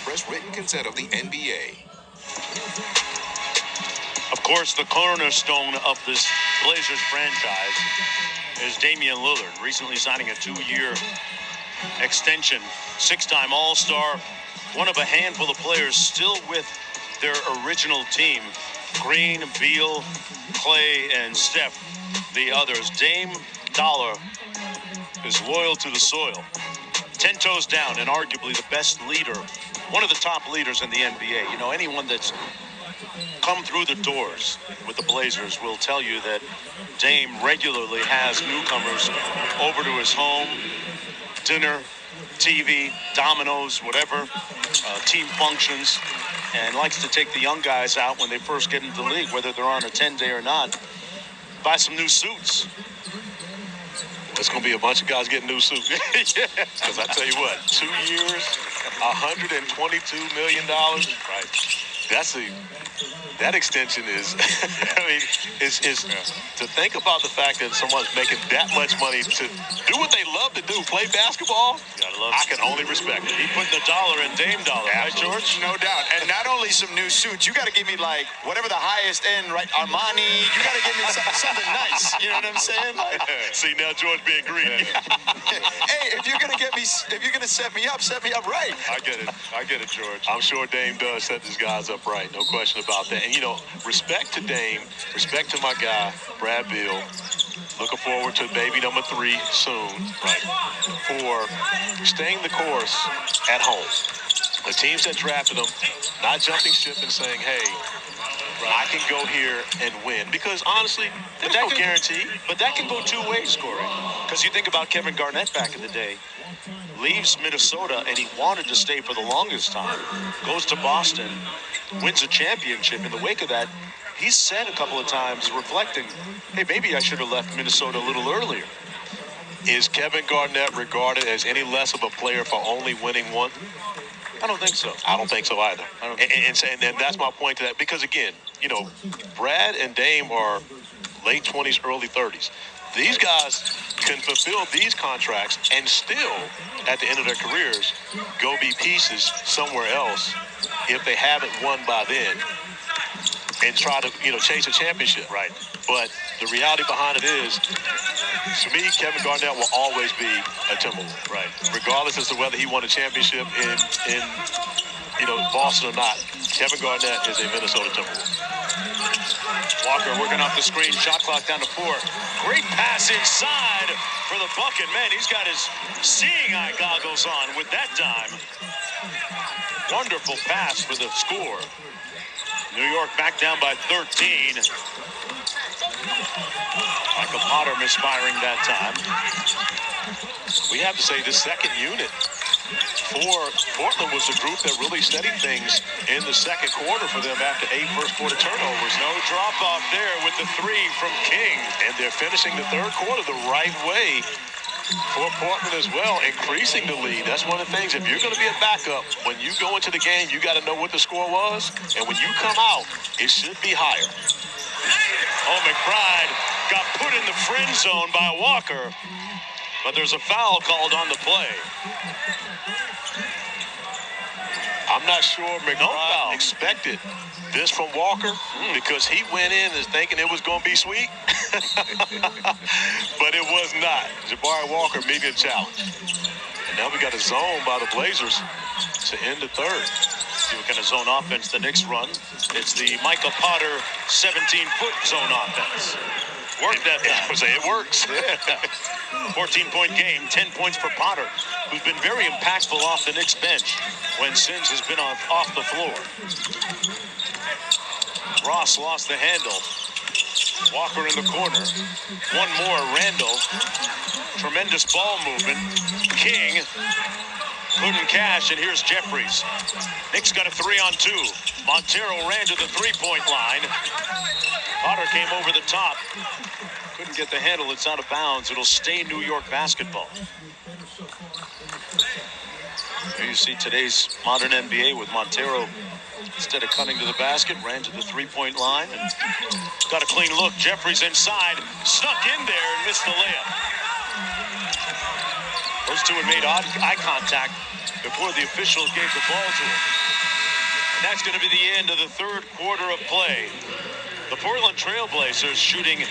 express written consent of the NBA. Of course, the cornerstone of this Blazers franchise is Damian Lillard, recently signing a 2-year extension. 6-time All-Star, one of a handful of players still with their original team. Green, Beal, Clay, and Steph, the others. Dame Dollar is loyal to the soil. 10 toes down, and arguably the best leader, one of the top leaders in the NBA. You know, anyone that's come through the doors with the Blazers will tell you that Dame regularly has newcomers over to his home, dinner, TV, dominoes, whatever, team functions, and likes to take the young guys out when they first get into the league, whether they're on a 10-day or not, buy some new suits. It's going to be a bunch of guys getting new suits. Because I tell you what, 2 years, $122 million. Right. That extension is, I mean, is to think about the fact that someone's making that much money to do what they love to do, play basketball. I can only respect it. He put the dollar in Dame Dollar, right, George? No doubt. And not only some new suits, you got to give me like whatever the highest end, right? Armani. You got to give me something nice. You know what I'm saying? Like, see, now George being greedy. Hey, if you're gonna set me up right. I get it, George. I'm sure Dame does set these guys up right. No question about that. And, you know, respect to Dame, respect to my guy, Brad Beal. Looking forward to baby number 3 soon, right, for staying the course at home. The teams that drafted him, not jumping ship and saying, hey, I can go here and win. Because, honestly, there's no guarantee. But that can go 2 ways, Corey. Because you think about Kevin Garnett back in the day. Leaves Minnesota, and he wanted to stay for the longest time. Goes to Boston, wins a championship. In the wake of that, he's said a couple of times, reflecting, hey, maybe I should have left Minnesota a little earlier. Is Kevin Garnett regarded as any less of a player for only winning one? I don't think so. I don't think so either. And that's my point to that. Because, again, you know, Brad and Dame are late 20s, early 30s. These guys can fulfill these contracts and still, at the end of their careers, go be pieces somewhere else if they haven't won by then and try to, you know, chase a championship. Right. But the reality behind it is, to me, Kevin Garnett will always be a Timberwolf. Right. Regardless as to whether he won a championship in you know, Boston or not, Kevin Garnett is a Minnesota Timberwolf. Walker working off the screen, shot clock down to 4. Great pass inside for the bucket. Man, he's got his seeing eye goggles on with that dime. Wonderful pass for the score. New York back down by 13. Michael Potter misfiring that time. We have to say the second unit for Portland was the group that really steadied things in the second quarter for them after 8 first-quarter turnovers. No drop-off there with the 3 from King. And they're finishing the third quarter the right way for Portland as well, increasing the lead. That's one of the things. If you're going to be a backup, when you go into the game, you got to know what the score was. And when you come out, it should be higher. Oh, McBride got put in the friend zone by Walker, but there's a foul called on the play. I'm not sure McBride expected this from Walker because he went in as thinking it was going to be sweet. But it was not. Jabari Walker meeting a challenge. And now we got a zone by the Blazers to end the third. See what kind of zone offense the Knicks run. It's the Michael Potter 17-foot zone offense. Worked that time. It works. 14-point game, 10 points for Potter, who's been very impactful off the Knicks bench when Sims has been off the floor. Ross lost the handle. Walker in the corner. One more, Randall. Tremendous ball movement. King couldn't cash, and here's Jeffries. Knicks got a 3-on-2. Montero ran to the three-point line. Potter came over the top. Couldn't get the handle. It's out of bounds. It'll stay New York basketball. Here you see today's modern NBA with Montero, instead of cutting to the basket, ran to the three-point line and got a clean look. Jeffries inside, snuck in there and missed the layup. Those two had made eye contact before the official gave the ball to him. And that's going to be the end of the third quarter of play. The Portland Trailblazers shooting